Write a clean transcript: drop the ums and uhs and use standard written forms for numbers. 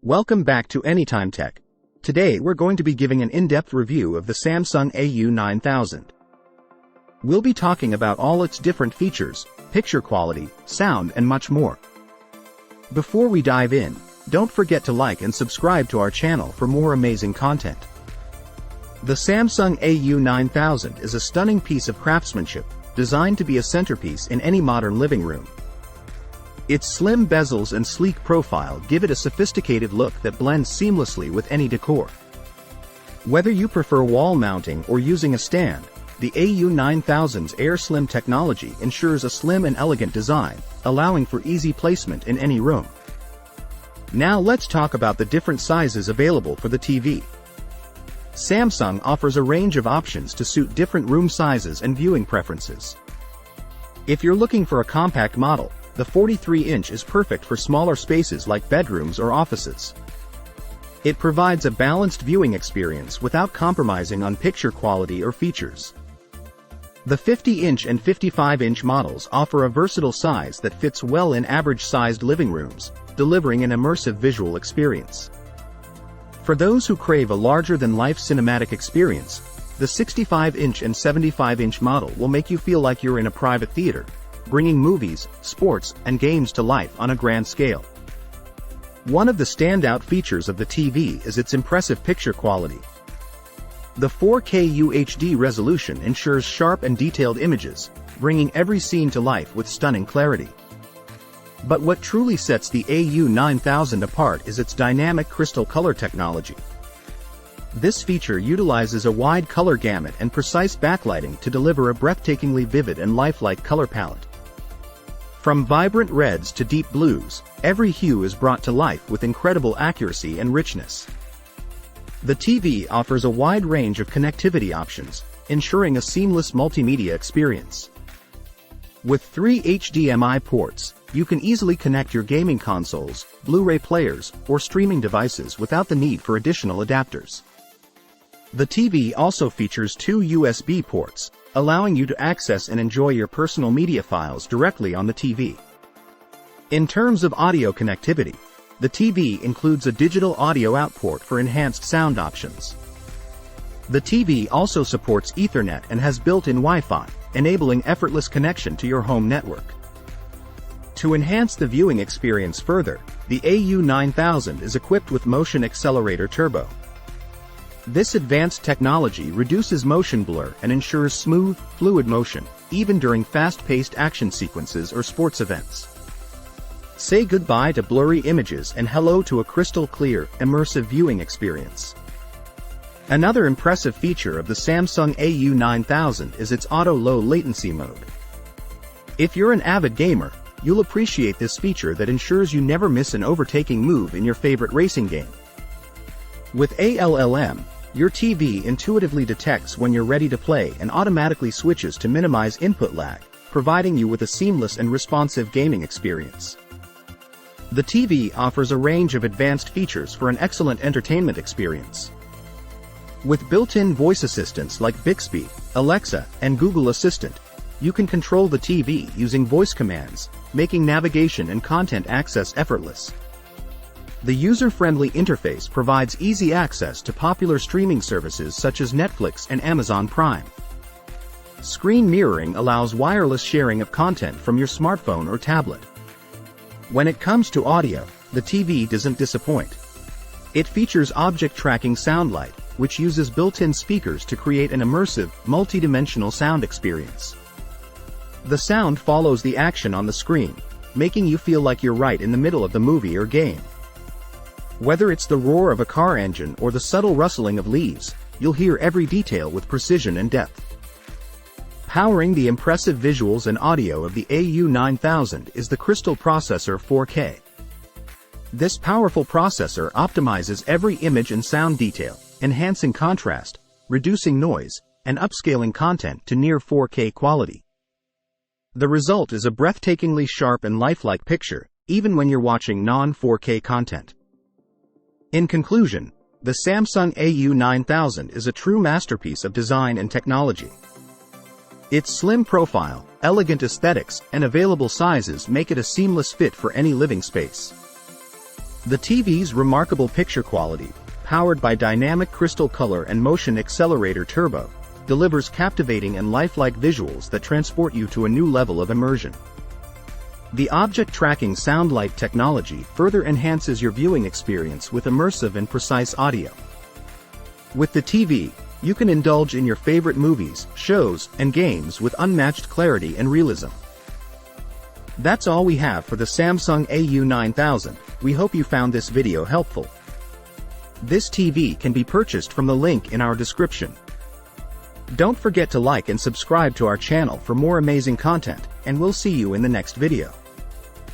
Welcome back to Anytime Tech. Today we're going to be giving an in-depth review of the Samsung AU9000. We'll be talking about all its different features, picture quality, sound, and much more. Before we dive in, don't forget to like and subscribe to our channel for more amazing content. The Samsung AU9000 is a stunning piece of craftsmanship, designed to be a centerpiece in any modern living room. Its slim bezels and sleek profile give it a sophisticated look that blends seamlessly with any decor. Whether you prefer wall mounting or using a stand, the AU9000's Air Slim technology ensures a slim and elegant design, allowing for easy placement in any room. Now let's talk about the different sizes available for the TV. Samsung offers a range of options to suit different room sizes and viewing preferences. If you're looking for a compact model, the 43-inch is perfect for smaller spaces like bedrooms or offices. It provides a balanced viewing experience without compromising on picture quality or features. The 50-inch and 55-inch models offer a versatile size that fits well in average-sized living rooms, delivering an immersive visual experience. For those who crave a larger-than-life cinematic experience, the 65-inch and 75-inch model will make you feel like you're in a private theater, bringing movies, sports, and games to life on a grand scale. One of the standout features of the TV is its impressive picture quality. The 4K UHD resolution ensures sharp and detailed images, bringing every scene to life with stunning clarity. But what truly sets the AU9000 apart is its dynamic crystal color technology. This feature utilizes a wide color gamut and precise backlighting to deliver a breathtakingly vivid and lifelike color palette. From vibrant reds to deep blues, every hue is brought to life with incredible accuracy and richness. The TV offers a wide range of connectivity options, ensuring a seamless multimedia experience. With 3 HDMI ports, you can easily connect your gaming consoles, Blu-ray players, or streaming devices without the need for additional adapters. The TV also features 2 USB ports, allowing you to access and enjoy your personal media files directly on the TV. In terms of audio connectivity, the TV includes a digital audio out port for enhanced sound options. The TV also supports Ethernet and has built-in Wi-Fi, enabling effortless connection to your home network. To enhance the viewing experience further, the AU9000 is equipped with Motion Accelerator Turbo. This advanced technology reduces motion blur and ensures smooth, fluid motion, even during fast-paced action sequences or sports events. Say goodbye to blurry images and hello to a crystal-clear, immersive viewing experience. Another impressive feature of the Samsung AU9000 is its auto low latency mode. If you're an avid gamer, you'll appreciate this feature that ensures you never miss an overtaking move in your favorite racing game. With ALLM, your TV intuitively detects when you're ready to play and automatically switches to minimize input lag, providing you with a seamless and responsive gaming experience. The TV offers a range of advanced features for an excellent entertainment experience. With built-in voice assistants like Bixby, Alexa, and Google Assistant, you can control the TV using voice commands, making navigation and content access effortless. The user-friendly interface provides easy access to popular streaming services such as Netflix and Amazon Prime. Screen mirroring allows wireless sharing of content from your smartphone or tablet. When it comes to audio, the TV doesn't disappoint. It features object tracking sound light, which uses built-in speakers to create an immersive, multi-dimensional sound experience. The sound follows the action on the screen, making you feel like you're right in the middle of the movie or game. Whether it's the roar of a car engine or the subtle rustling of leaves, you'll hear every detail with precision and depth. Powering the impressive visuals and audio of the AU9000 is the Crystal Processor 4K. This powerful processor optimizes every image and sound detail, enhancing contrast, reducing noise, and upscaling content to near 4K quality. The result is a breathtakingly sharp and lifelike picture, even when you're watching non-4K content. In conclusion, the Samsung AU9000 is a true masterpiece of design and technology. Its slim profile, elegant aesthetics, and available sizes make it a seamless fit for any living space. The TV's remarkable picture quality, powered by dynamic crystal color and motion accelerator turbo, delivers captivating and lifelike visuals that transport you to a new level of immersion. The object tracking sound light technology further enhances your viewing experience with immersive and precise audio. With the TV, you can indulge in your favorite movies, shows, and games with unmatched clarity and realism. That's all we have for the Samsung AU9000. We hope you found this video helpful. This TV can be purchased from the link in our description. Don't forget to like and subscribe to our channel for more amazing content, and we'll see you in the next video.